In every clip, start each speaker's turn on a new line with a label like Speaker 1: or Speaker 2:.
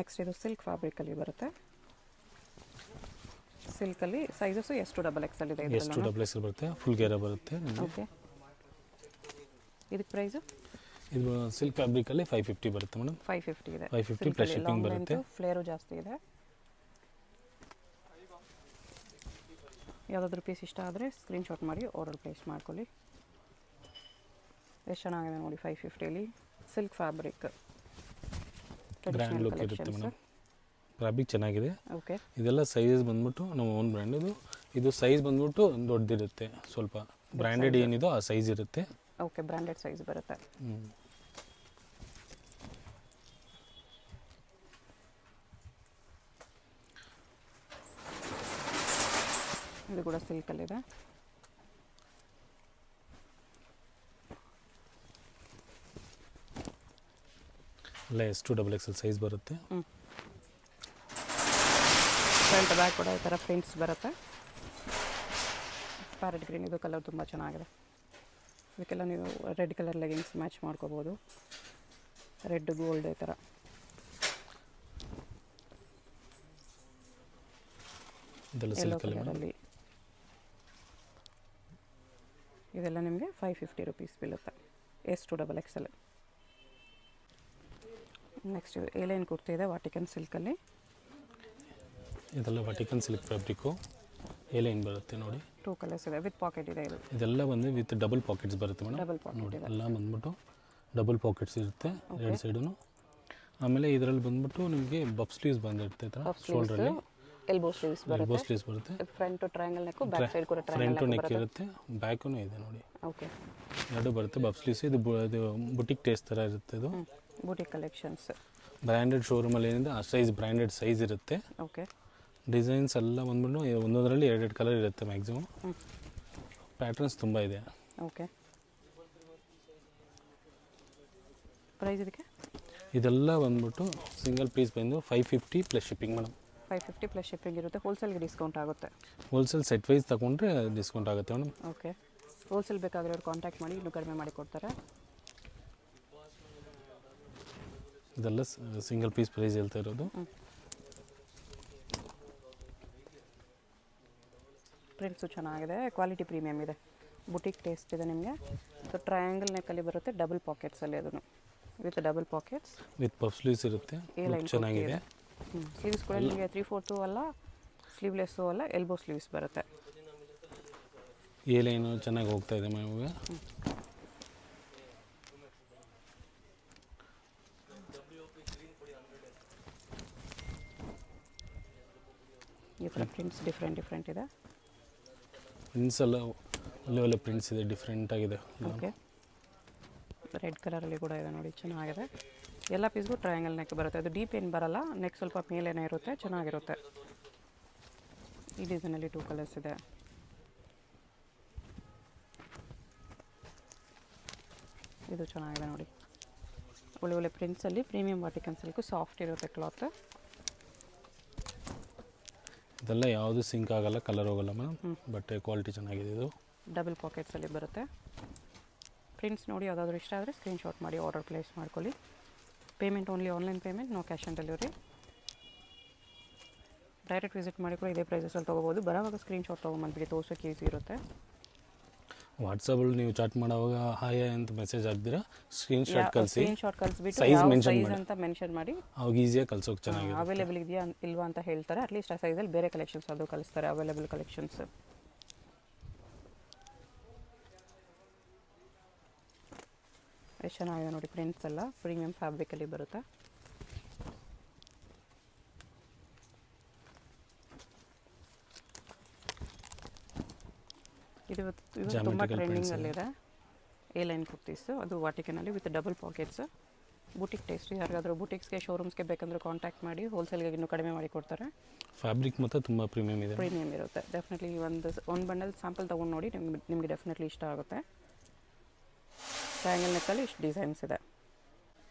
Speaker 1: Next ಇದು silk ಫ್ಯಾಬ್ರಿಕಲ್ಲಿ ಬರುತ್ತೆ. ಸಿಲ್ಕಲ್ಲಿ sizes ಎಷ್ಟು ಡಬಲ್ ಎಕ್ಸೆಲ್ ಇದೆ,
Speaker 2: ಎಷ್ಟು ಡಬಲ್ ಎಕ್ಸೆಲ್ ಬರುತ್ತೆ, ಫುಲ್ ಗೇರ ಬರುತ್ತೆ.
Speaker 1: ಓಕೆ, ಇದಕ್ಕೆ ಪ್ರೈಸು
Speaker 2: ಇದು ಸಿಲ್ಕ್ ಫ್ಯಾಬ್ರಿಕಲ್ಲಿ 550 ಬರುತ್ತೆ ಮೇಡಮ್.
Speaker 1: 550 ಇದೆ.
Speaker 2: 550 ಪ್ಲಸ್ ಶಿಪ್ಪಿಂಗ್ ಬರುತ್ತೆ.
Speaker 1: ಫ್ಲೇರು ಜಾಸ್ತಿ ಇದೆ. ಯಾವುದಾದ್ರೂ ಪೀಸ್ ಇಷ್ಟ ಆದರೆ ಸ್ಕ್ರೀನ್ಶಾಟ್ ಮಾಡಿ ಆರ್ಡರ್ ಪ್ಲೇಸ್ ಮಾಡ್ಕೊಳ್ಳಿ. ಎಷ್ಟು ಚೆನ್ನಾಗಿದೆ ನೋಡಿ, 550ಲಿ ಸಿಲ್ಕ್ ಫ್ಯಾಬ್ರಿಕ್,
Speaker 2: ಗ್ರ್ಯಾಂಡ್ ಲುಕ್ ಇರುತ್ತೆ ಮೇಡಮ್. ಫ್ಯಾಬ್ರಿಕ್ ಚೆನ್ನಾಗಿದೆ.
Speaker 1: ಓಕೆ,
Speaker 2: ಇದೆಲ್ಲ ಸೈಜ್ ಬಂದ್ಬಿಟ್ಟು ನಮ್ಮ ಓನ್ ಬ್ರ್ಯಾಂಡ್. ಇದು ಸೈಜ್ ಬಂದ್ಬಿಟ್ಟು ದೊಡ್ಡದಿರುತ್ತೆ, ಸ್ವಲ್ಪ ಬ್ರ್ಯಾಂಡೆಡ್ ಏನಿದೋ ಆ ಸೈಜ್ ಇರುತ್ತೆ.
Speaker 1: ಓಕೆ, ಬ್ರ್ಯಾಂಡೆಡ್ ಸೈಜ್ ಬರುತ್ತೆ. ಇದು ಕೂಡ ಸಿಲ್ಕಲ್ಲಿದೆ.
Speaker 2: ಎಲ್ಲ ಎಷ್ಟು ಡಬಲ್ ಎಕ್ಸೆಲ್ ಸೈಜ್ ಬರುತ್ತೆ.
Speaker 1: ಫ್ರಂಟ್ ಬ್ಯಾಕ್ ಕೂಡ ಈ ಥರ ಪ್ರಿಂಟ್ಸ್ ಬರುತ್ತೆ. ಪ್ಯಾರೆಟ್ ಗ್ರೀನ್ ಇದು ಕಲರ್ ತುಂಬ ಚೆನ್ನಾಗಿದೆ. ಇದಕ್ಕೆಲ್ಲ ನೀವು ರೆಡ್ ಕಲರ್ ಲೆಗಿಂಗ್ಸ್ ಮ್ಯಾಚ್ ಮಾಡ್ಕೋಬೋದು. ರೆಡ್ ಗೋಲ್ಡ್ ಈ ಥರ. ಯೆಲ್ಲೋ ಕಲರಲ್ಲಿ ಇದೆಲ್ಲ ನಿಮಗೆ 550 ರುಪೀಸ್ ಬೀಳುತ್ತೆ. ಎಷ್ಟು double Excel. Next A-line kurti ಇದೆ ವಾಟಿಕನ್ ಸಿಲ್ಕಲ್ಲಿ.
Speaker 2: ಇದೆಲ್ಲ ವಾಟಿಕನ್ ಸಿಲ್ಕ್ ಫ್ಯಾಬ್ರಿಕ್ಕು, ಏಲೈನ್ ಬರುತ್ತೆ ನೋಡಿ.
Speaker 1: 2 ಕಲರ್ಸ್ ಇದೆ, ವಿತ್ ಪಾಕೆಟ್ ಇದೆ.
Speaker 2: ಇದೆಲ್ಲ ಬಂದು ವಿತ್ ಡಬಲ್ ಪಾಕೆಟ್ಸ್ ಬರುತ್ತೆ ಮೇಡಮ್.
Speaker 1: ಡಬಲ್ ಪಾಕೆಟ್ ಇದೆ.
Speaker 2: ಎಲ್ಲ ಬಂದ್ಬಿಟ್ಟು ಡಬಲ್ ಪಾಕೆಟ್ಸ್ ಇರುತ್ತೆ ಎರಡು ಸೈಡೂ. ಆಮೇಲೆ ಇದರಲ್ಲಿ ಬಂದ್ಬಿಟ್ಟು ನಿಮಗೆ ಬಫ್ ಸ್ಲೀವ್ಸ್ ಬಂದಿರುತ್ತೆ ಈ ಥರ. ಶೋಲ್ಡ್ರಲ್ಲಿ
Speaker 1: ಎಲ್ಬೋ ಸ್ಲೀವ್ಸ್
Speaker 2: ಬರುತ್ತೆ.
Speaker 1: Front triangle neck, back side ಕೂಡ
Speaker 2: ಫ್ರಂಟ್ ನೆಕ್ ಇರುತ್ತೆ, ಬ್ಯಾಕೂ ಇದೆ ನೋಡಿ.
Speaker 1: ಓಕೆ,
Speaker 2: ಎರಡು ಬರುತ್ತೆ ಬಫ್ ಸ್ಲೀವ್ಸ್. ಇದು ಬುಟಿಕ್ ಟೇಸ್ಟ್ ಥರ ಇರುತ್ತೆ. ಇದು
Speaker 1: ಬುಟಿಕ್ ಕಲೆಕ್ಷನ್ಸ್.
Speaker 2: ಬ್ರ್ಯಾಂಡೆಡ್ ಶೋರೂಮಲ್ಲಿ ಏನಿದೆ ಆ ಸೈಜ್ ಬ್ರ್ಯಾಂಡೆಡ್ ಸೈಜ್ ಇರುತ್ತೆ.
Speaker 1: ಓಕೆ,
Speaker 2: ಡಿಸೈನ್ಸ್ ಎಲ್ಲ ಬಂದ್ಬಿಟ್ಟು ಒಂದೊಂದರಲ್ಲಿ 2 ಕಲರ್ ಇರುತ್ತೆ ಮ್ಯಾಕ್ಸಿಮಮ್. ಪ್ಯಾಟರ್ನ್ಸ್ ತುಂಬ ಇದೆ.
Speaker 1: ಓಕೆ, ಪ್ರೈಸ್ ಇದಕ್ಕೆ
Speaker 2: ಇದೆಲ್ಲ ಬಂದ್ಬಿಟ್ಟು ಸಿಂಗಲ್ ಪೀಸ್ ಬಂದು 550 plus shipping madam.
Speaker 1: 550 plus shipping ಇರುತ್ತೆ. ಹೋಲ್ಸೇಲ್ಗೆ ಡಿಸ್ಕೌಂಟ್ ಆಗುತ್ತೆ.
Speaker 2: ಹೋಲ್ಸೇಲ್ ಸೆಟ್ ವೈಸ್ ತಗೊಂಡ್ರೆ ಡಿಸ್ಕೌಂಟ್ ಆಗುತ್ತೆ ಮೇಡಮ್.
Speaker 1: ಓಕೆ, ಹೋಲ್ಸೇಲ್ ಬೇಕಾದರೆ ಅವ್ರು ಕಾಂಟ್ಯಾಕ್ಟ್ ಮಾಡಿ ಇನ್ನೂ ಕಡಿಮೆ ಮಾಡಿ ಕೊಡ್ತಾರೆ.
Speaker 2: ಇದೆಲ್ಲ ಸಿಂಗಲ್ ಪೀಸ್ ಪ್ರೈಸ್ ಹೇಳ್ತಾ ಇರೋದು.
Speaker 1: ಪ್ರಿಂಟ್ಸು ಚೆನ್ನಾಗಿದೆ, ಕ್ವಾಲಿಟಿ ಪ್ರೀಮಿಯಮ್ ಇದೆ, ಬುಟಿಕ್ ಟೇಸ್ಟ್ ಇದೆ ನಿಮಗೆ. ಸೊ ಟ್ರಯಾಂಗಲ್ ನೆಕ್ಕಲ್ಲಿ ಬರುತ್ತೆ, ಡಬಲ್ ಪಾಕೆಟ್ಸಲ್ಲಿ ಅದನ್ನು with double pockets
Speaker 2: with puff sleeves ಇರುತ್ತೆ. ಚೆನ್ನಾಗಿದೆ.
Speaker 1: ಸ್ಲೀವ್ಸ್ ಕೂಡ ನಿಮಗೆ 3/4 ಅಲ್ಲ, ಸ್ಲೀವ್ಲೆಸ್ಸು ಅಲ್ಲ, ಎಲ್ಬೋ ಸ್ಲೀವ್ಸ್ ಬರುತ್ತೆ.
Speaker 2: ಏಲೈನು ಚೆನ್ನಾಗಿ ಹೋಗ್ತಾ ಇದೆ ಮ್ಯಾಮ್.
Speaker 1: ಈ ಥರ ಪ್ರಿಂಟ್ಸ್ ಡಿಫ್ರೆಂಟ್ ಇದೆ.
Speaker 2: ಪ್ರಿಂಟ್ಸ್ ಎಲ್ಲ ಒಳ್ಳೆ ಪ್ರಿಂಟ್ಸ್ ಇದೆ, ಡಿಫ್ರೆಂಟ್ ಆಗಿದೆ.
Speaker 1: ಓಕೆ, ರೆಡ್ ಕಲರಲ್ಲಿ ಕೂಡ ಇದೆ ನೋಡಿ, ಚೆನ್ನಾಗಿದೆ. ಎಲ್ಲ ಪೀಸ್ಗೂ ಟ್ರಯಾಂಗಲ್ ನೆಕ್ ಬರುತ್ತೆ. ಅದು ಡೀಪ್ ಏನು ಬರಲ್ಲ, ನೆಕ್ ಸ್ವಲ್ಪ ಮೇಲೇನೇ ಇರುತ್ತೆ, ಚೆನ್ನಾಗಿರುತ್ತೆ. ಈ ಡಿಸೈನಲ್ಲಿ 2 ಕಲರ್ಸ್ ಇದೆ. ಇದು ಚೆನ್ನಾಗಿದೆ ನೋಡಿ, ಒಳ್ಳೆ ಪ್ರಿಂಟ್ಸಲ್ಲಿ ಪ್ರೀಮಿಯಂ ವಾಟಿಕನ್ ಸಿಲ್ಕು, ಸಾಫ್ಟ್ ಇರುತ್ತೆ ಕ್ಲಾತ್.
Speaker 2: ಇದೆಲ್ಲ ಯಾವುದು ಸಿಂಕ್ ಆಗಲ್ಲ, ಕಲರ್ ಹೋಗಲ್ಲ ಮೇಡಮ್. ಬಟ್ಟೆ ಕ್ವಾಲಿಟಿ ಚೆನ್ನಾಗಿದೆ. ಇದು
Speaker 1: ಡಬಲ್ ಪಾಕೆಟ್ಸಲ್ಲಿ ಬರುತ್ತೆ. ಪ್ರಿಂಟ್ಸ್ ನೋಡಿ ಯಾವುದಾದ್ರೂ ಇಷ್ಟ ಆದರೆ ಸ್ಕ್ರೀನ್ಶಾಟ್ ಮಾಡಿ ಆರ್ಡರ್ ಪ್ಲೇಸ್ ಮಾಡ್ಕೊಳ್ಳಿ. Payment only online payment, no cash on delivery. Direct visit ಮಾಡಿ ಕೂಡ ಇದೇ ಪ್ರೈಸಸಲ್ಲಿ ತೊಗೋಬೋದು. ಬರೋವಾಗ ಸ್ಕ್ರೀನ್ಶಾಟ್ ತೊಗೊಂಬಂದ್ಬಿಟ್ಟು ತೋರ್ಸೋಕ್ಕೆ ಈಸಿ ಇರುತ್ತೆ.
Speaker 2: ವಾಟ್ಸಪ್ಪಲ್ಲಿ ನೀವು ಚಾಟ್ ಮಾಡೋವಾಗ ಹಾಯ್ ಅಂತ ಮೆಸೇಜ್ ಹಾಕ್ದಿರಾ ಸ್ಕ್ರೀನ್ಶಾಟ್
Speaker 1: ಕಳಿಸ್ಬಿಟ್ಟು
Speaker 2: ಸೈಜ್
Speaker 1: ಅಂತ ಮೆನ್ಷನ್ ಮಾಡಿ
Speaker 2: ಅವಾಗ ಈಸಿಯಾಗಿ ಕಳ್ಸೋಕೆ ಚೆನ್ನಾಗಿದೆ.
Speaker 1: ಅವೈಲೇಬಲ್ ಇದೆಯಾ ಇಲ್ವಾ ಅಂತ ಹೇಳ್ತಾರೆ. ಅಟ್ಲೀಸ್ಟ್ ಆ ಸೈಜಲ್ಲಿ ಬೇರೆ ಕಲೆಕ್ಷನ್ಸ್ ಅದು ಕಳಿಸ್ತಾರೆ, ಅವೈಲೇಬಲ್ ಕಲೆಕ್ಷನ್ಸ್. ಎಷ್ಟು ಚೆನ್ನಾಗಿದೆ ನೋಡಿ, ಪ್ರಿಂಟ್ಸ್ ಎಲ್ಲ ಪ್ರೀಮಿಯಂ ಫ್ಯಾಬ್ರಿಕಲ್ಲಿ ಬರುತ್ತೆ. ಇದು ತುಂಬ ಟ್ರೆಂಡಿಂಗಲ್ಲಿದೆ. ಏಲೈನ್ ಕುರ್ತೀಸು, ಅದು ವಾಟಿಕನಲ್ಲಿ with double pockets. Boutique taste. ಯಾರಿಗಾದರೂ ಬುಟಿಕ್ಸ್ಗೆ ಶೋರೂಮ್ಸ್ಗೆ ಬೇಕಂದ್ರೆ ಕಾಂಟ್ಯಾಕ್ಟ್ ಮಾಡಿ, ಹೋಲ್ಸೇಲ್ಗೆ ಇನ್ನೂ ಕಡಿಮೆ ಮಾಡಿ ಕೊಡ್ತಾರೆ.
Speaker 2: ಫ್ಯಾಬ್ರಿಕ್ ಮತ್ತು ತುಂಬ ಪ್ರೀಮಿಯಮ್ ಇದೆ,
Speaker 1: ಪ್ರೀಮಿಯಮ್ ಇರುತ್ತೆ. ಡೆಫಿನೆಟ್ಲಿ ಒಂದು ಬಂಡಲ್ ಸ್ಯಾಂಪಲ್ ತೊಗೊಂಡು ನೋಡಿ, ನಿಮಗೆ ಡೆಫಿನೆಟ್ಲಿ ಇಷ್ಟ ಆಗುತ್ತೆ. ಟ್ರಯಾಂಗಲ್ ನೆಕ್ಕಲ್ಲಿ ಇಷ್ಟು ಡಿಸೈನ್ಸ್ ಇದೆ.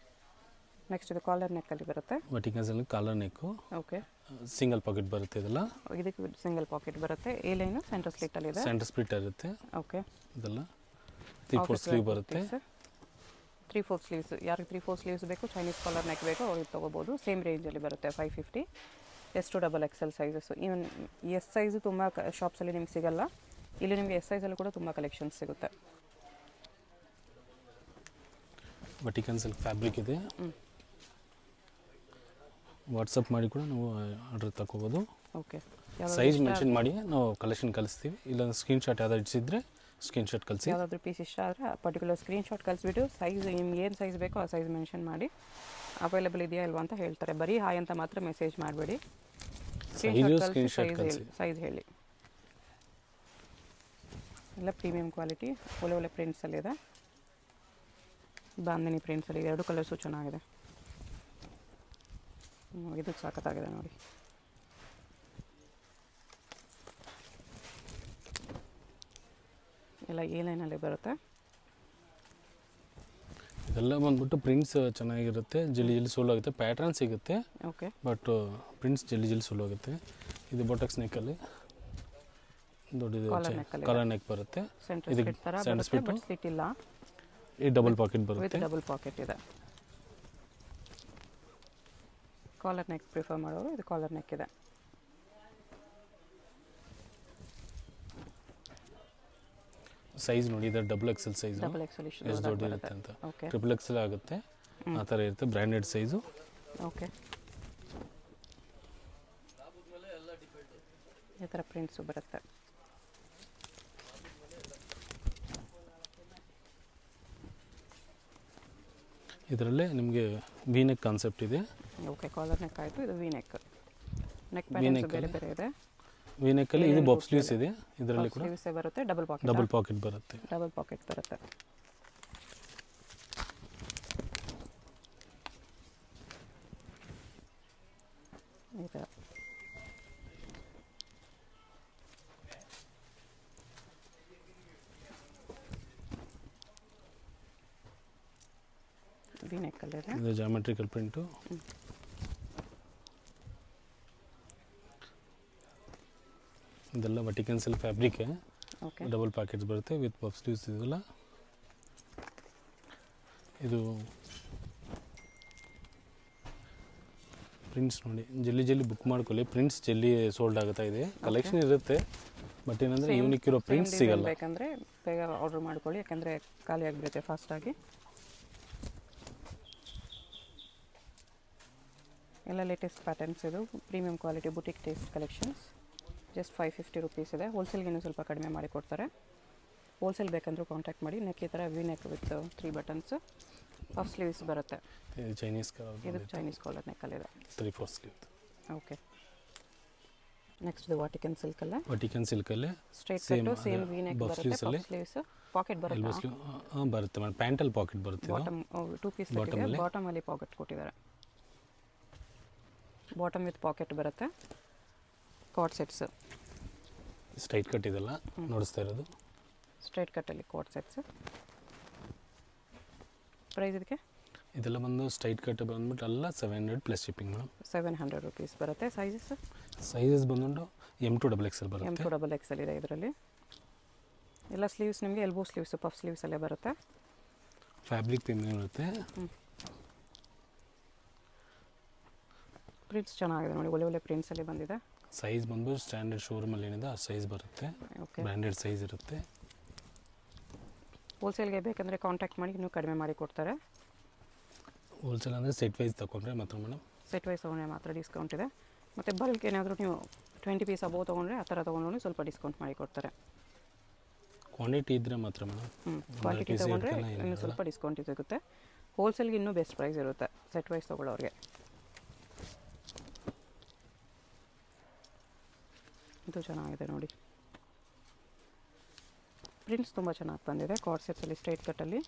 Speaker 1: ನೆಕ್ಸ್ಟ್ ಇದು ಕಾಲರ್ ನೆಕ್ಕಲ್ಲಿ ಬರುತ್ತೆ.
Speaker 2: ವರ್ಟಿಕಲ್ಸಲ್ಲಿ collar neck.
Speaker 1: Okay,
Speaker 2: single pocket ಬರುತ್ತೆ. ಇದೆಲ್ಲ
Speaker 1: ಇದಕ್ಕೆ ಸಿಂಗಲ್ ಪಾಕೆಟ್ ಬರುತ್ತೆ. ಎ ಲೈನು ಸೆಂಟರ್ ಸ್ಲಿಟ್ಟಲ್ಲಿದೆ.
Speaker 2: ಸೆಂಟರ್ ಸ್ಪ್ಲಿಟ್ ಇರುತ್ತೆ.
Speaker 1: ಓಕೆ,
Speaker 2: ಇದೆಲ್ಲ 3/4 ಸ್ಲೀವ್ ಬರುತ್ತೆ.
Speaker 1: 3/4 ಸ್ಲೀವ್ಸ್, ಯಾರಿಗೆ 3/4 ಸ್ಲೀವ್ಸ್ ಬೇಕು, ಚೈನೀಸ್ ಕಾಲರ್ ನೆಕ್ ಬೇಕು ಅವ್ರಿಗೆ ತೊಗೋಬೋದು. ಸೇಮ್ ರೇಂಜಲ್ಲಿ ಬರುತ್ತೆ 550. ಎಷ್ಟು double XL sizes, even S size ತುಂಬ ಶಾಪ್ಸಲ್ಲಿ ನಿಮ್ಗೆ ಸಿಗಲ್ಲ. ಇಲ್ಲಿ ನಿಮಗೆ ಎಸ್ ಸೈಜಲ್ಲೂ ಕೂಡ ತುಂಬ ಕಲೆಕ್ಷನ್ಸ್ ಸಿಗುತ್ತೆ.
Speaker 2: ವಟಿಕನ್ ಸಿಲ್ಕ್ ಫ್ಯಾಬ್ರಿಕ್ ಇದೆ. ವಾಟ್ಸಪ್ ಮಾಡಿ ಕೂಡ ನಾವು ಆರ್ಡರ್ ತಗೋಬೋದು.
Speaker 1: ಓಕೆ,
Speaker 2: ಸೈಜ್ ಮೆನ್ಷನ್ ಮಾಡಿ ನಾವು ಕಲೆಕ್ಷನ್ ಕಳಿಸ್ತೀವಿ. ಇಲ್ಲ ಸ್ಕ್ರೀನ್ಶಾಟ್ ಯಾವ್ದಾದ್ರು ಇಡ್ಸಿದ್ರೆ ಸ್ಕ್ರೀನ್ಶಾಟ್ ಕಳಿಸಿ.
Speaker 1: ಯಾವುದಾದ್ರೂ ಪೀಸ್ ಇಷ್ಟ ಆದರೆ ಪರ್ಟಿಕ್ಯುಲರ್ ಸ್ಕ್ರೀನ್ಶಾಟ್ ಕಳಿಸ್ಬಿಟ್ಟು ಸೈಜ್ ನಿಮ್ಗೆ ಏನು ಸೈಜ್ ಬೇಕೋ ಆ ಸೈಜ್ ಮೆನ್ಷನ್ ಮಾಡಿ ಅವೈಲೇಬಲ್ ಇದೆಯಾ ಇಲ್ವಾ ಅಂತ ಹೇಳ್ತಾರೆ. ಬರೀ ಹಾಯ್ ಅಂತ ಮಾತ್ರ ಮೆಸೇಜ್ ಮಾಡಬೇಡಿ,
Speaker 2: ಸ್ಕ್ರೀನ್ಶಾಟ್ ಕಳಿಸಿ,
Speaker 1: ಸೈಜ್ ಹೇಳಿ. ಎಲ್ಲ ಪ್ರೀಮಿಯಂ ಕ್ವಾಲಿಟಿ, ಒಳ್ಳೆ ಒಳ್ಳೆ ಪ್ರಿಂಟ್ಸಲ್ಲಿದೆ. ಬಾಂಧನಿ ಪ್ರಿಂಟ್ಸಲ್ಲಿ ಎರಡು ಕಲರ್ಸು ಚೆನ್ನಾಗಿದೆ. ಇದು ಸಾಕತ್ತಾಗಿದೆ ನೋಡಿ. ಎಲ್ಲ ಎ ಲೈನಲ್ಲಿ ಬರುತ್ತೆ.
Speaker 2: ಇದೆಲ್ಲ ಬಂದ್ಬಿಟ್ಟು ಪ್ರಿಂಟ್ಸ್ ಚೆನ್ನಾಗಿರುತ್ತೆ, ಜಲ್ದಿ ಸೋಲ್ ಆಗುತ್ತೆ. ಪ್ಯಾಟ್ರನ್ ಸಿಗುತ್ತೆ,
Speaker 1: ಓಕೆ, ಬಟ್
Speaker 2: ಪ್ರಿಂಟ್ಸ್ ಜಲ್ದಿ ಸೋಲ್ ಆಗುತ್ತೆ. ಇದು ಬೊಟಕ್ಸ್ ನೆಕ್ಕಲ್ಲಿ ದೊಡ್ಡದು ಕಾಲರ್ ನೆಕ್ ಬರುತ್ತೆ.
Speaker 1: ಇದಕ್ಕೆ ಸೆಂಟರ್ ಸ್ಲಿಟ್ ಇಲ್ಲ,
Speaker 2: ಈ ಡಬಲ್ ಪಾಕೆಟ್ ಬರುತ್ತೆ.
Speaker 1: ಡಬಲ್ ಪಾಕೆಟ್ ಇದೆ. ಕಾಲರ್ ನೆಕ್ ಪ್ರಿಫರ್ ಮಾಡೋರು ಇದು ಕಾಲರ್ ನೆಕ್ ಇದೆ.
Speaker 2: ಸೈಜ್ ನೋಡಿ, ಇದು double XL size,
Speaker 1: double XL
Speaker 2: ಎಷ್ಟು ದೊಡ್ಡ ಇರುತ್ತೆ ಅಂತ. ಟ್ರಿಪಲ್ ಎಕ್ಸೆಲ್ ಆಗುತ್ತೆ, ಆ ಥರ ಇರುತ್ತೆ. Branded size.
Speaker 1: ಓಕೆ, ಈ ಥರ ಪ್ರಿಂಟ್ಸು ಬರುತ್ತೆ.
Speaker 2: ಇದರಲ್ಲೇ ನಿಮಗೆ ವಿ ನೆಕ್ ಕಾನ್ಸೆಪ್ಟ್ ಇದೆ.
Speaker 1: ಓಕೆ, ಕಾಲರ್ ನೆಕ್ ಆಯಿತು. ಇದು ವಿ ನೆಕ್. ನೆಕ್ ಪ್ಯಾಟರ್ನ್ಸ್ ಬೇರೆ ಬೇರೆ ಇದೆ.
Speaker 2: ವಿ ನೆಕ್ಕಲ್ಲಿ ಇದು ಬಾಬ್ ಸ್ಲೀವ್ಸ್ ಇದೆ. ಇದರಲ್ಲಿ ಕೂಡ
Speaker 1: ಸ್ಲೀವ್ಸ್ ಬರುತ್ತೆ, ಡಬಲ್ ಪಾಕೆಟ್
Speaker 2: ಬರುತ್ತೆ.
Speaker 1: ಡಬಲ್ ಪಾಕೆಟ್ ಬರುತ್ತೆ. ಈ ಥರ ವಿ ನೆಕ್ಕಲ್ಲಿದೆ.
Speaker 2: ಇದು ಜಾಮೆಟ್ರಿಕಲ್ ಪ್ರಿಂಟು. ಇದೆಲ್ಲ ವಟಿಕನ್ ಸಿಲ್ಕ್ ಫ್ಯಾಬ್ರಿಕ್, ಡಬಲ್ ಪ್ಯಾಕೆಟ್ಸ್ ಬರುತ್ತೆ ವಿತ್ ಪಫ್ ಸ್ಲೀವ್ಸ್. ಇದೆಲ್ಲ ಇದು ಪ್ರಿಂಟ್ಸ್ ನೋಡಿ, ಜಲ್ದಿ ಬುಕ್ ಮಾಡ್ಕೊಳ್ಳಿ. ಪ್ರಿಂಟ್ಸ್ ಜಲ್ದಿ ಸೋಲ್ಡ್ ಆಗುತ್ತಾ ಇದೆ. ಕಲೆಕ್ಷನ್ ಇರುತ್ತೆ, ಬಟ್ ಏನಂದರೆ ಯೂನಿಕ್ ಇರೋ ಪ್ರಿಂಟ್ಸ್ ಸಿಗಲ್ಲ.
Speaker 1: ಬೇಕಂದರೆ ಬೇಗ ಆರ್ಡರ್ ಮಾಡ್ಕೊಳ್ಳಿ, ಯಾಕಂದರೆ ಖಾಲಿ ಆಗಿಬಿಡುತ್ತೆ ಫಾಸ್ಟಾಗಿ. ಎಲ್ಲ ಲೇಟೆಸ್ಟ್ ಪ್ಯಾಟರ್ನ್ಸ್ ಇದು. Premium quality boutique taste collections. Just 550 rupees ಇದೆ. ಹೋಲ್ಸೇಲ್ಗೆ ಇನ್ನೂ ಸ್ವಲ್ಪ ಕಡಿಮೆ ಮಾಡಿ ಕೊಡ್ತಾರೆ. ಹೋಲ್ಸೇಲ್ ಬೇಕಂದ್ರೂ ಕಾಂಟ್ಯಾಕ್ಟ್ ಮಾಡಿ. ನೆಕ್ ಈ ಥರ V neck with 3 buttons, puff sleeves ಬರುತ್ತೆ.
Speaker 2: ಇದು ಚೈನೀಸ್
Speaker 1: ಕಾಲರ್ ನೆಕ್ಕಲ್ಲಿದೆ,
Speaker 2: 3/4 ಸ್ಲೀವ್.
Speaker 1: ಓಕೆ, ನೆಕ್ಸ್ಟ್ ಇದು ವಾಟಿಕನ್ ಸಿಲ್ಕಲ್ಲೇ.
Speaker 2: Straight
Speaker 1: cut, same V neck ಬರುತ್ತೆ. ಪಫ್ ಸ್ಲೀವ್ಸ್, ಪಾಕೆಟ್ ಬರುತ್ತೆ.
Speaker 2: ಬರುತ್ತೆ ಮೇಡಮ್, ಪ್ಯಾಂಟಲ್ಲಿ ಪಾಕೆಟ್ ಬರುತ್ತೆ.
Speaker 1: ಬಾಟಮ್ 2 ಪೀಸ್ ಬಾಟಮಲ್ಲಿ ಪಾಕೆಟ್ ಕೊಟ್ಟಿದ್ದಾರೆ. ಬಾಟಮ್ ವಿತ್ ಪಾಕೆಟ್ ಬರುತ್ತೆ. ಕಾರ್ಡ್ ಸೆಟ್ಸ್,
Speaker 2: ಸ್ಟ್ರೈಟ್ ಕಟ್ ಇದೆಲ್ಲ ನೋಡಿಸ್ತಾ ಇರೋದು.
Speaker 1: ಸ್ಟ್ರೈಟ್ ಕಟ್ಟಲ್ಲಿ ಕಾರ್ಡ್ ಸೆಟ್ಸ್. ಪ್ರೈಸ್ ಇದಕ್ಕೆ
Speaker 2: ಇದೆಲ್ಲ ಬಂದು ಸ್ಟ್ರೈಟ್ ಕಟ್ ಬಂದ್ಬಿಟ್ಟು ಎಲ್ಲ 700 ಪ್ಲಸ್ ಶಿಪ್ಪಿಂಗ್ ಮೇಡಮ್.
Speaker 1: 700 ರುಪೀಸ್ ಬರುತ್ತೆ.
Speaker 2: ಸೈಜಸ್ ಬಂದ್ಬಿಟ್ಟು M2 XL ಬರುತ್ತೆ.
Speaker 1: M2 XL ಇದೆ ಇದರಲ್ಲಿ. ಎಲ್ಲ ಸ್ಲೀವ್ಸ್ ನಿಮಗೆ ಎಲ್ಬೋ ಸ್ಲೀವ್ಸ್, ಪಫ್ ಸ್ಲೀವ್ಸ್ ಅಲ್ಲೇ ಬರುತ್ತೆ.
Speaker 2: ಫ್ಯಾಬ್ರಿಕ್ ಪ್ರೀಮಿಯಂ ಇರುತ್ತೆ.
Speaker 1: ಪ್ರಿಂಟ್ಸ್ ಚೆನ್ನಾಗಿದೆ ನೋಡಿ, ಒಳ್ಳೆ ಒಳ್ಳೆ ಪ್ರಿಂಟ್ಸಲ್ಲಿ ಬಂದಿದೆ.
Speaker 2: ಸೈಜ್ ಬಂದ್ಬಿಟ್ಟು ಸ್ಟ್ಯಾಂಡರ್ಡ್ ಶೋರೂಮಲ್ಲಿ ಏನಿದೆ ಆ ಸೈಜ್ ಬರುತ್ತೆ. ಬ್ರ್ಯಾಂಡೆಡ್ ಸೈಜ್ ಇರುತ್ತೆ.
Speaker 1: ಹೋಲ್ಸೇಲ್ಗೆ ಬೇಕಂದರೆ ಕಾಂಟ್ಯಾಕ್ಟ್ ಮಾಡಿ, ಇನ್ನೂ ಕಡಿಮೆ ಮಾಡಿ ಕೊಡ್ತಾರೆ.
Speaker 2: ಹೋಲ್ಸೇಲ್ ಅಂದರೆ ಸೆಟ್ ವೈಸ್ ತೊಗೊಂಡ್ರೆ ಮಾತ್ರ ಮೇಡಮ್.
Speaker 1: ಸೆಟ್ ವೈಸ್ ತೊಗೊಂಡ್ರೆ ಮಾತ್ರ ಡಿಸ್ಕೌಂಟ್ ಇದೆ. ಮತ್ತು ಬಲ್ಕ್ ಏನಾದರೂ ನೀವು 20 ಪೀಸ್ ಅಬೋವ್ ತೊಗೊಂಡ್ರೆ ಆ ಥರ ತೊಗೊಂಡ್ರೆ ಸ್ವಲ್ಪ ಡಿಸ್ಕೌಂಟ್ ಮಾಡಿ ಕೊಡ್ತಾರೆ.
Speaker 2: ಕ್ವಾಂಟಿಟಿ ಇದ್ದರೆ ಮಾತ್ರ ಮೇಡಮ್.
Speaker 1: ಕ್ವಾಂಟಿಟಿ ತೊಗೊಂಡ್ರೆ ಇನ್ನೂ ಸ್ವಲ್ಪ ಡಿಸ್ಕೌಂಟ್ ಸಿಗುತ್ತೆ. ಹೋಲ್ಸೇಲ್ಗೆ ಇನ್ನೂ ಬೆಸ್ಟ್ ಪ್ರೈಸ್ ಇರುತ್ತೆ ಸೆಟ್ ವೈಸ್ ತೊಗೊಳ್ಳೋರಿಗೆ. ಇದು ಚೆನ್ನಾಗಿದೆ ನೋಡಿ, ಪ್ರಿಂಟ್ಸ್ ತುಂಬ ಚೆನ್ನಾಗಿ ಬಂದಿದೆ. ಕಾರ್ಡ್ ಸೆಟ್ಸಲ್ಲಿ ಸ್ಟ್ರೈಟ್ ಕಟ್ಟಲ್ಲಿ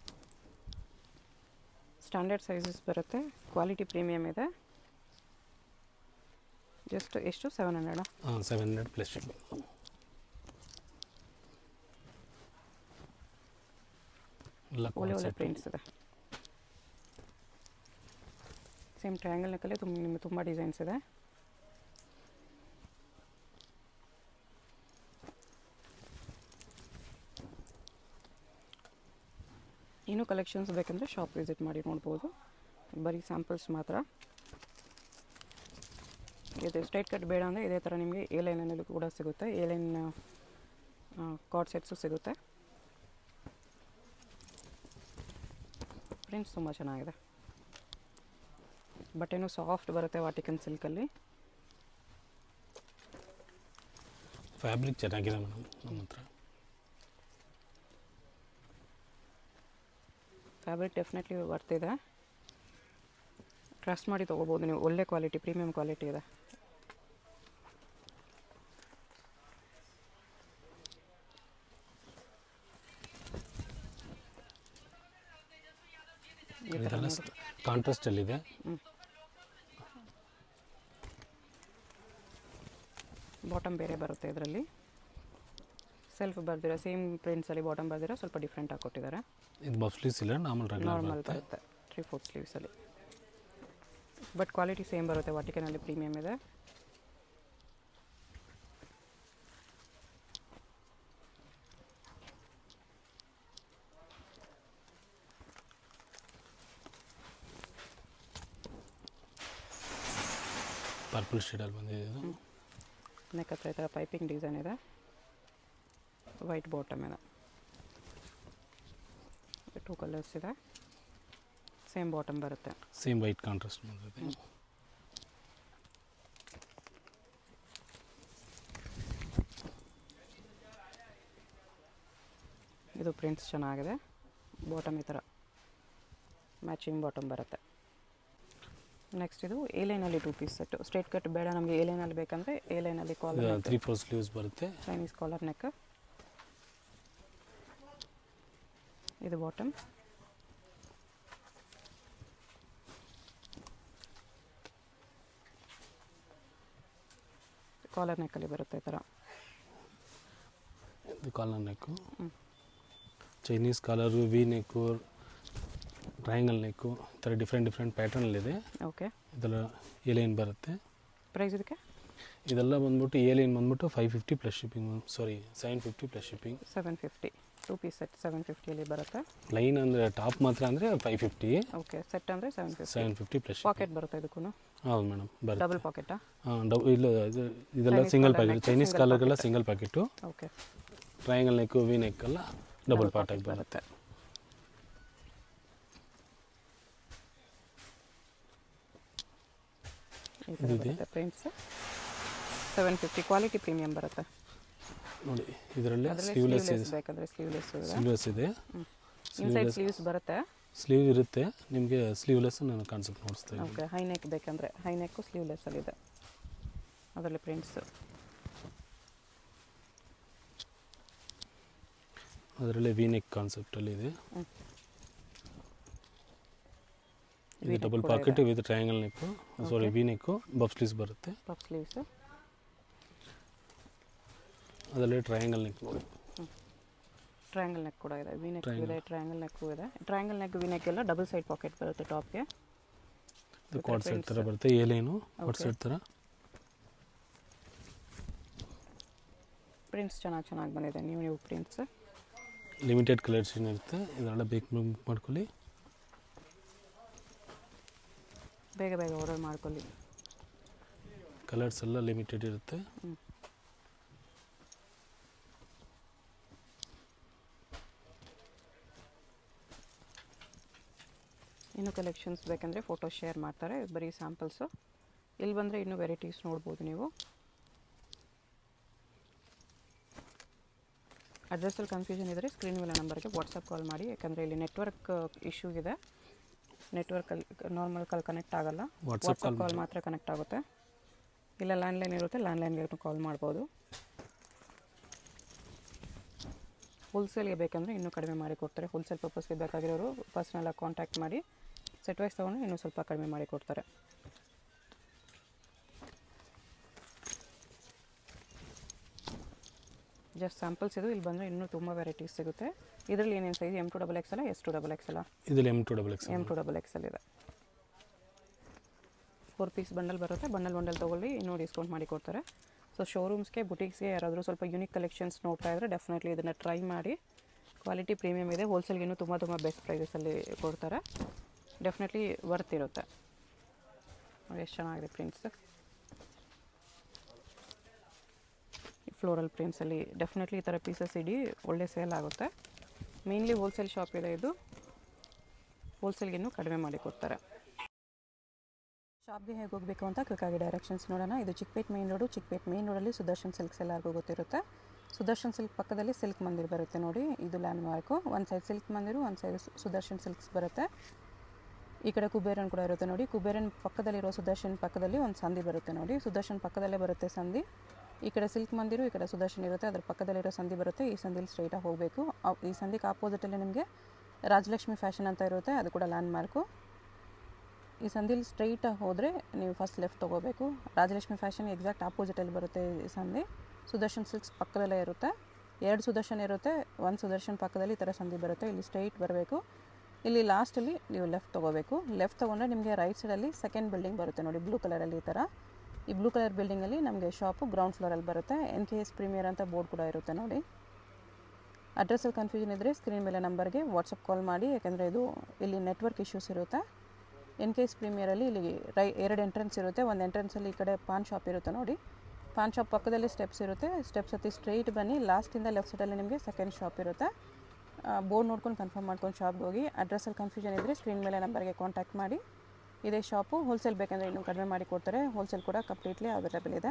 Speaker 1: ಸ್ಟ್ಯಾಂಡರ್ಡ್ ಸೈಜಸ್ ಬರುತ್ತೆ. ಕ್ವಾಲಿಟಿ ಪ್ರೀಮಿಯಮ್ ಇದೆ. ಜಸ್ಟ್ ಎಷ್ಟು 700?
Speaker 2: 700 ಪ್ಲಸ್.
Speaker 1: ಒಳ್ಳೆ ಒಳ್ಳೆ ಪ್ರಿಂಟ್ಸ್ ಇದೆ. ಸೇಮ್ ಟ್ರಯಾಂಗಲ್ ನೆಕ್ಕಲ್ಲೇ ನಿಮಗೆ ತುಂಬ ಡಿಸೈನ್ಸ್ ಇದೆ. ಇನ್ನೂ ಕಲೆಕ್ಷನ್ಸ್ ಬೇಕಂದರೆ ಶಾಪ್ ವಿಸಿಟ್ ಮಾಡಿ ನೋಡ್ಬೋದು. ಬರೀ ಸ್ಯಾಂಪಲ್ಸ್ ಮಾತ್ರ. ಇದು ಸ್ಟ್ರೈಟ್ ಕಟ್ ಬೇಡ ಅಂದರೆ ಇದೇ ಥರ ನಿಮಗೆ ಎ ಲೈನಲ್ಲಿ ಕೂಡ ಸಿಗುತ್ತೆ. ಎ ಲೈನ್ ಕಾರ್ಡ್ ಸೆಟ್ಸು ಸಿಗುತ್ತೆ. ಪ್ರಿಂಟ್ಸ್ ತುಂಬ ಚೆನ್ನಾಗಿದೆ. ಬಟ್ಟೆನೂ ಸಾಫ್ಟ್ ಬರುತ್ತೆ ವಾಟಿಕನ್ ಸಿಲ್ಕಲ್ಲಿ.
Speaker 2: ಫ್ಯಾಬ್ರಿಕ್ ಚೆನ್ನಾಗಿದೆ ಮೇಡಮ್ ನಮ್ಮ ಹತ್ರ.
Speaker 1: ಫ್ಯಾಬ್ರಿಕ್ ಡೆಫಿನೆಟ್ಲಿ ಬರ್ತಿದೆ. ಟ್ರಸ್ಟ್ ಮಾಡಿ ತೊಗೋಬೋದು ನೀವು. ಒಳ್ಳೆ ಕ್ವಾಲಿಟಿ, ಪ್ರೀಮಿಯಂ ಕ್ವಾಲಿಟಿ ಇದೆ.
Speaker 2: ಇದೆಲ್ಲ ಕಾಂಟ್ರಾಸ್ಟಲ್ಲಿದೆ.
Speaker 1: ಬಾಟಮ್ ಬೇರೆ ಬರುತ್ತೆ ಇದರಲ್ಲಿ. ಸೆಲ್ಫ್ ಬರ್ದಿರೋ ಸೇಮ್ ಪ್ರಿಂಟ್ಸಲ್ಲಿ ಬಾಟಮ್ ಬರ್ದಿರೋ ಸ್ವಲ್ಪ ಡಿಫ್ರೆಂಟ್ ಆಗಿ ಕೊಟ್ಟಿದ್ದಾರೆ.
Speaker 2: ಇದು ಬಫ್ ಸ್ಲೀವ್ಸ್ ಇಲ್ಲ,
Speaker 1: ನಾರ್ಮಲ್ ಬರುತ್ತೆ 3/4 ಸ್ಲೀವ್ಸಲ್ಲಿ. ಬಟ್ ಕ್ವಾಲಿಟಿ ಸೇಮ್ ಬರುತ್ತೆ. ವಾಟಿಕನಲ್ಲಿ ಪ್ರೀಮಿಯಮ್ ಇದೆ.
Speaker 2: ಪರ್ಪಲ್ ಶೇಡಲ್ಲಿ ಬಂದಿದೆ ಇದು.
Speaker 1: ನೆಕ್ ಹತ್ರ ಈ ಥರ ಪೈಪಿಂಗ್ ಡಿಸೈನ್ ಇದೆ. ವೈಟ್ ಬಾಟಮ್ ಇದೆ. 2 ಕಲರ್ಸ್ ಇದೆ. ಸೇಮ್ ಬಾಟಮ್ ಬರುತ್ತೆ.
Speaker 2: ಸೇಮ್ ವೈಟ್ ಕಾಂಟ್ರಾಸ್ಟ್ ಬಂದಿದೆ.
Speaker 1: ಇದು ಪ್ರಿಂಟ್ಸ್ ಚೆನ್ನಾಗಿದೆ. ಬಾಟಮ್ ಈ ಥರ ಮ್ಯಾಚಿಂಗ್ ಬಾಟಮ್ ಬರುತ್ತೆ. ನೆಕ್ಸ್ಟ್ ಇದು ಎ ಲೈನಲ್ಲಿ 2 ಪೀಸ್ ಸೆಟ್ಟು. ಸ್ಟ್ರೇಟ್ ಕಟ್ ಬೇಡ ನಮಗೆ, ಎ ಲೈನಲ್ಲಿ ಬೇಕಂದರೆ ಎ ಲೈನಲ್ಲಿ ಕಾಲರ್
Speaker 2: 3/4 ಸ್ಲೀವ್ಸ್ ಬರುತ್ತೆ.
Speaker 1: Chinese collar neck. ಇದು ಬಾಟಮ್. ಕಾಲರ್ ನೆಕ್ಕಲ್ಲಿ ಬರುತ್ತೆ ಈ ಥರ.
Speaker 2: ಇದು collar neck. Chinese collar, V neck, triangle neck, ಈ ಥರ ಡಿಫ್ರೆಂಟ್ ಪ್ಯಾಟರ್ನಲ್ಲಿದೆ.
Speaker 1: ಓಕೆ.
Speaker 2: ಇದೆಲ್ಲ ಎ ಲೈನ್ ಬರುತ್ತೆ.
Speaker 1: ಪ್ರೈಸ್ ಇದಕ್ಕೆ
Speaker 2: ಇದೆಲ್ಲ ಬಂದ್ಬಿಟ್ಟು ಎ ಲೈನ್ ಬಂದ್ಬಿಟ್ಟು 550 plus shipping. Sorry 750 plus shipping.
Speaker 1: 750. 2 piece set 750 ಬರುತ್ತೆ.
Speaker 2: ಲೈನ್ ಅಂದರೆ ಟಾಪ್ ಮಾತ್ರ ಅಂದರೆ 550.
Speaker 1: ಓಕೆ. ಸೆಟ್ ಅಂದರೆ
Speaker 2: 750 ಪ್ಲಸ್.
Speaker 1: ಪಾಕೆಟ್ ಬರುತ್ತೆ ಇದಕ್ಕೂ.
Speaker 2: ಹೌದು ಮೇಡಮ್, ಬರುತ್ತೆ.
Speaker 1: ಡಬಲ್ ಪಾಕೆಟಾ?
Speaker 2: ಹಾಂ, ಇಲ್ಲ ಇದೆಲ್ಲ ಸಿಂಗಲ್ ಪ್ಯಾಕೆಟ್. ಚೈನೀಸ್ ಕಾಲರ್ಗೆಲ್ಲ single packet.
Speaker 1: Okay.
Speaker 2: Triangle neck, V neck ಎಲ್ಲ ಡಬಲ್ ಪಾರ್ಟಾಗಿ ಬರುತ್ತೆ.
Speaker 1: ಪ್ರಿಂಟ್ಸ್ 750. ಕ್ವಾಲಿಟಿ ಪ್ರೀಮಿಯಂ ಬರುತ್ತೆ
Speaker 2: ನೋಡಿ. ಇದರಲ್ಲಿ ಸ್ಲೀವ್ಲೆಸ್ ಇದೆ.
Speaker 1: ಬೇಕಾದರೆ
Speaker 2: ಸ್ಲೀವ್ಲೆಸ್ ಇದೆ.
Speaker 1: ಇನ್ಸೈಡ್ ಸ್ಲೀವ್ಸ್ ಬರುತ್ತೆ.
Speaker 2: ಸ್ಲೀವ್ ಇರುತ್ತೆ ನಿಮಗೆ. ಸ್ಲೀವ್ಲೆಸ್ ನಾನು ಕಾನ್ಸೆಪ್ಟ್ ನೋಡಿಸ್ತಾ ಇದ್ದೀನಿ.
Speaker 1: ಓಕೆ. ಹೈ ನೆಕ್ ಬೇಕಂದರೆ ಹೈ ನೆಕ್ಕು ಸ್ಲೀವ್ಲೆಸ್ಸಲ್ಲಿದೆ. ಅದರಲ್ಲಿ ಪ್ರಿಂಟ್ಸ್.
Speaker 2: ಅದರಲ್ಲಿ ವಿ ನೆಕ್ ಕಾನ್ಸೆಪ್ಟಲ್ಲಿ ಇದೆ. ಇದು double pocket with triangle neck. Sorry, V neck. Puff sleeves ಬರುತ್ತೆ.
Speaker 1: Puff sleeves.
Speaker 2: ಅದರಲ್ಲಿ ಟ್ರಯಾಂಗಲ್ ನೆಕ್ ನೋಡಿ.
Speaker 1: ಟ್ರಯಾಂಗಲ್ ನೆಕ್ ಕೂಡ ಇದೆ. ವಿ ನೆಕ್ ಇದೆ, ಟ್ರಯಾಂಗಲ್ ನೆಕ್ಕು ಇದೆ. ಟ್ರಯಾಂಗಲ್ ನೆಕ್, ವಿ ನೆಕ್ ಎಲ್ಲ ಡಬಲ್ ಸೈಡ್ ಪಾಕೆಟ್ ಬರುತ್ತೆ ಟಾಪ್ಗೆ.
Speaker 2: ಇದು ಕಾರ್ಡ್ ಸೆಟ್ ಥರ ಬರುತ್ತೆ. ಎ ಲೈನು ಕಾರ್ಡ್ ಸೆಟ್ ಥರ.
Speaker 1: ಪ್ರಿಂಟ್ಸ್ ಚೆನ್ನಾಗಿ ಬಂದಿದೆ. ನೀವು ಪ್ರಿಂಟ್ಸ್
Speaker 2: ಲಿಮಿಟೆಡ್ ಕಲರ್ಸ್ ಏನಿರುತ್ತೆ ಇದೆಲ್ಲ ಬೇಕು ಮಾಡ್ಕೊಳ್ಳಿ.
Speaker 1: ಬೇಗ ಆರ್ಡರ್ ಮಾಡ್ಕೊಳ್ಳಿ.
Speaker 2: ಕಲರ್ಸ್ ಎಲ್ಲ ಲಿಮಿಟೆಡ್ ಇರುತ್ತೆ.
Speaker 1: ಇನ್ನೂ ಕಲೆಕ್ಷನ್ಸ್ ಬೇಕಂದರೆ ಫೋಟೋ ಶೇರ್ ಮಾಡ್ತಾರೆ. ಬರೀ ಸ್ಯಾಂಪಲ್ಸು. ಇಲ್ಲಿ ಬಂದರೆ ಇನ್ನೂ ವೆರೈಟೀಸ್ ನೋಡ್ಬೋದು ನೀವು. ಅಡ್ರೆಸ್ಸಲ್ಲಿ ಕನ್ಫ್ಯೂಷನ್ ಇದ್ದರೆ ಸ್ಕ್ರೀನ್ ಮೇಲೆ ನಂಬರ್ಗೆ ವಾಟ್ಸಪ್ ಕಾಲ್ ಮಾಡಿ. ಯಾಕಂದರೆ ಇಲ್ಲಿ ನೆಟ್ವರ್ಕ್ ಇಶ್ಯೂ ಇದೆ. ನೆಟ್ವರ್ಕಲ್ಲಿ ನಾರ್ಮಲ್ ಕಾಲ್ ಕನೆಕ್ಟ್ ಆಗೋಲ್ಲ. ವಾಟ್ಸಪ್ ಕಾಲ್ ಮಾತ್ರ ಕನೆಕ್ಟ್ ಆಗುತ್ತೆ. ಇಲ್ಲ ಲ್ಯಾಂಡ್ಲೈನ್ ಇರುತ್ತೆ, ಲ್ಯಾಂಡ್ಲೈನ್ಗೆ ಕಾಲ್ ಮಾಡ್ಬೋದು. ಹೋಲ್ಸೇಲ್ಗೆ ಬೇಕಂದರೆ ಇನ್ನೂ ಕಡಿಮೆ ಮಾಡಿ ಕೊಡ್ತಾರೆ. ಹೋಲ್ಸೇಲ್ ಪರ್ಪಸ್ಗೆ ಬೇಕಾಗಿರೋರು ಪರ್ಸ್ನಲಾಗಿ ಕಾಂಟ್ಯಾಕ್ಟ್ ಮಾಡಿ ಸೆಟ್ ವೈಸ್ ತೊಗೊಂಡು ಇನ್ನೂ ಸ್ವಲ್ಪ ಕಡಿಮೆ ಮಾಡಿ ಕೊಡ್ತಾರೆ. ಜಸ್ಟ್ ಸ್ಯಾಂಪಲ್ಸ್ ಇದು. ಇಲ್ಲಿ ಬಂದರೆ ಇನ್ನೂ ತುಂಬ ವೆರೈಟೀಸ್ ಸಿಗುತ್ತೆ. ಇದರಲ್ಲಿ ಏನೇನು size? M2 XXL, S2 XXL?
Speaker 2: ಇದರಲ್ಲಿ M2 XXL.
Speaker 1: M2 XXL ಇದೆ. 4 ಪೀಸ್ ಬಂಡಲ್ ಬರುತ್ತೆ. ಬಂಡಲ್ ತೊಗೊಳ್ಳಿ, ಇನ್ನೂ ಡಿಸ್ಕೌಂಟ್ ಮಾಡಿ ಕೊಡ್ತಾರೆ. ಸೊ ಶೋರೂಮ್ಸ್ಗೆ, ಬುಟೀಕ್ಸ್ಗೆ ಯಾರಾದರೂ ಸ್ವಲ್ಪ ಯುನಿಕ್ ಕಲೆಕ್ಷನ್ಸ್ ನೋಡ್ತಾ ಇದ್ದರೆ ಡೆಫಿನೆಟ್ಲಿ ಇದನ್ನು ಟ್ರೈ ಮಾಡಿ. ಕ್ವಾಲಿಟಿ ಪ್ರೀಮಿಯಮ್ ಇದೆ, ಹೋಲ್ಸೇಲ್ಗಿನ್ನೂ ತುಂಬ ತುಂಬ ಬೆಸ್ಟ್ ಪ್ರೈಸಸಲ್ಲಿ ಕೊಡ್ತಾರೆ. ಡೆಫಿನೆಟ್ಲಿ ವರ್ತ್ ಇರುತ್ತೆ. ಎಷ್ಟು ಚೆನ್ನಾಗಿದೆ ಪ್ರಿಂಟ್ಸ್. ಫ್ಲೋರಲ್ ಪ್ರಿಂಟ್ಸಲ್ಲಿ ಡೆಫಿನೆಟ್ಲಿ ಈ ಥರ ಪೀಸಸ್ ಇಡೀ ಒಳ್ಳೆ ಸೇಲ್ ಆಗುತ್ತೆ. ಮೇನ್ಲಿ ಹೋಲ್ಸೇಲ್ ಶಾಪ್ ಇದೆ ಇದು, ಹೋಲ್ಸೇಲ್ಗಿನ್ನೂ ಕಡಿಮೆ ಮಾಡಿ ಕೊಡ್ತಾರೆ. ಶಾಪ್ಗೆ ಹೇಗೆ ಹೋಗಬೇಕು ಅಂತ ಕ್ವಿಕ್ಕಾಗಿ ಡೈರೆಕ್ಷನ್ಸ್ ನೋಡೋಣ. ಇದು Chickpet main road. Chickpet main ರೋಡಲ್ಲಿ ಸುದರ್ಶನ್ ಸಿಲ್ಕ್ಸ್ ಎಲ್ಲರಿಗೂ ಗೊತ್ತಿರುತ್ತೆ. ಸುದರ್ಶನ್ ಸಿಲ್ಕ್ ಪಕ್ಕದಲ್ಲಿ ಸಿಲ್ಕ್ ಮಂದಿರ್ ಬರುತ್ತೆ ನೋಡಿ, ಇದು ಲ್ಯಾಂಡ್ ಮಾರ್ಕು. ಒಂದು ಸೈಡ್ ಸಿಲ್ಕ್ ಮಂದಿರು, ಒಂದು ಸೈಡ್ ಸುದರ್ಶನ್ ಸಿಲ್ಕ್ಸ್ ಬರುತ್ತೆ. ಈ ಕಡೆ ಕುಬೇರನ್ ಕೂಡ ಇರುತ್ತೆ ನೋಡಿ. ಕುಬೇರನ್ ಪಕ್ಕದಲ್ಲಿರೋ ಸುದರ್ಶನ್ ಪಕ್ಕದಲ್ಲಿ ಒಂದು ಸಂಧಿ ಬರುತ್ತೆ ನೋಡಿ. ಸುದರ್ಶನ್ ಪಕ್ಕದಲ್ಲೇ ಬರುತ್ತೆ ಸಂಧಿ. ಈ ಕಡೆ ಸಿಲ್ಕ್ ಮಂದಿರು, ಈ ಕಡೆ ಸುದರ್ಶನ್ ಇರುತ್ತೆ, ಅದ್ರ ಪಕ್ಕದಲ್ಲಿರೋ ಸಂಧಿ ಬರುತ್ತೆ. ಈ ಸಂಧಿಲಿ ಸ್ಟ್ರೈಟಾಗಿ ಹೋಗಬೇಕು. ಈ ಸಂಧಿಗೆ ಆಪೋಸಿಟಲ್ಲಿ ನಿಮಗೆ ರಾಜಲಕ್ಷ್ಮಿ ಫ್ಯಾಷನ್ ಅಂತ ಇರುತ್ತೆ, ಅದು ಕೂಡ ಲ್ಯಾಂಡ್ ಮಾರ್ಕು. ಈ ಸಂಧಿಲಿ ಸ್ಟ್ರೈಟಾಗಿ ಹೋದರೆ ನೀವು ಫಸ್ಟ್ ಲೆಫ್ಟ್ ತೊಗೋಬೇಕು. ರಾಜಲಕ್ಷ್ಮಿ ಫ್ಯಾಷನ್ ಎಕ್ಸಾಕ್ಟ್ ಆಪೋಸಿಟಲ್ಲಿ ಬರುತ್ತೆ ಈ ಸಂಧಿ. ಸುದರ್ಶನ್ ಸಿಲ್ಕ್ಸ್ ಪಕ್ಕದಲ್ಲೇ ಇರುತ್ತೆ. 2 ಸುದರ್ಶನ್ ಇರುತ್ತೆ, ಒಂದು ಸುದರ್ಶನ್ ಪಕ್ಕದಲ್ಲಿ ಈ ಥರ ಸಂಧಿ ಬರುತ್ತೆ. ಇಲ್ಲಿ ಸ್ಟ್ರೈಟ್ ಬರಬೇಕು. ಇಲ್ಲಿ ಲಾಸ್ಟಲ್ಲಿ ನೀವು ಲೆಫ್ಟ್ ತೊಗೋಬೇಕು. ಲೆಫ್ಟ್ ತೊಗೊಂಡ್ರೆ ನಿಮಗೆ ರೈಟ್ ಸೈಡಲ್ಲಿ ಸೆಕೆಂಡ್ ಬಿಲ್ಡಿಂಗ್ ಬರುತ್ತೆ ನೋಡಿ, ಬ್ಲೂ ಕಲರಲ್ಲಿ ಈ ಥರ. ಈ ಬ್ಲೂ ಕಲರ್ ಬಿಲ್ಡಿಂಗಲ್ಲಿ ನಮಗೆ ಶಾಪು ಗ್ರೌಂಡ್ ಫ್ಲೋರಲ್ಲಿ ಬರುತ್ತೆ. NKS ಪ್ರೀಮಿಯರ್ ಅಂತ ಬೋರ್ಡ್ ಕೂಡ ಇರುತ್ತೆ ನೋಡಿ. ಅಡ್ರೆಸ್ಸಲ್ಲಿ ಕನ್ಫ್ಯೂಷನ್ ಇದ್ದರೆ ಸ್ಕ್ರೀನ್ ಮೇಲೆ ನಂಬರ್ಗೆ ವಾಟ್ಸಪ್ ಕಾಲ್ ಮಾಡಿ, ಯಾಕೆಂದರೆ ಇದು ಇಲ್ಲಿ ನೆಟ್ವರ್ಕ್ ಇಶ್ಯೂಸ್ ಇರುತ್ತೆ. NKS ಪ್ರೀಮಿಯರಲ್ಲಿ ಇಲ್ಲಿ 2 ಎಂಟ್ರೆನ್ಸ್ ಇರುತ್ತೆ. ಒಂದು ಎಂಟ್ರೆನ್ಸಲ್ಲಿ ಈ ಕಡೆ ಪಾನ್ ಶಾಪ್ ಇರುತ್ತೆ ನೋಡಿ. ಪಾನ್ ಶಾಪ್ ಪಕ್ಕದಲ್ಲಿ ಸ್ಟೆಪ್ಸ್ ಇರುತ್ತೆ. ಸ್ಟೆಪ್ಸ್ ಹತ್ತಿ ಸ್ಟ್ರೈಟ್ ಬನ್ನಿ, ಲಾಸ್ಟಿಂದ ಲೆಫ್ಟ್ ಸೈಡಲ್ಲಿ ನಿಮಗೆ ಸೆಕೆಂಡ್ ಶಾಪ್ ಇರುತ್ತೆ. ಬೋರ್ಡ್ ನೋಡ್ಕೊಂಡು ಕನ್ಫರ್ಮ್ ಮಾಡ್ಕೊಂಡು ಶಾಪ್ಗೆ ಹೋಗಿ. ಅಡ್ರೆಸ್ಸಲ್ಲಿ ಕನ್ಫ್ಯೂಷನ್ ಇದ್ದರೆ ಸ್ಕ್ರೀನ್ ಮೇಲೆ ನಂಬರ್ಗೆ ಕಾಂಟ್ಯಾಕ್ಟ್ ಮಾಡಿ. ಇದೇ ಶಾಪು. ಹೋಲ್ಸೇಲ್ ಬೇಕಂದರೆ ಇನ್ನೂ ಕಡಿಮೆ ಮಾಡಿ ಕೊಡ್ತಾರೆ. ಹೋಲ್ಸೇಲ್ ಕೂಡ ಕಂಪ್ಲೀಟ್ಲಿ ಅವೈಲೇಬಲ್ ಇದೆ.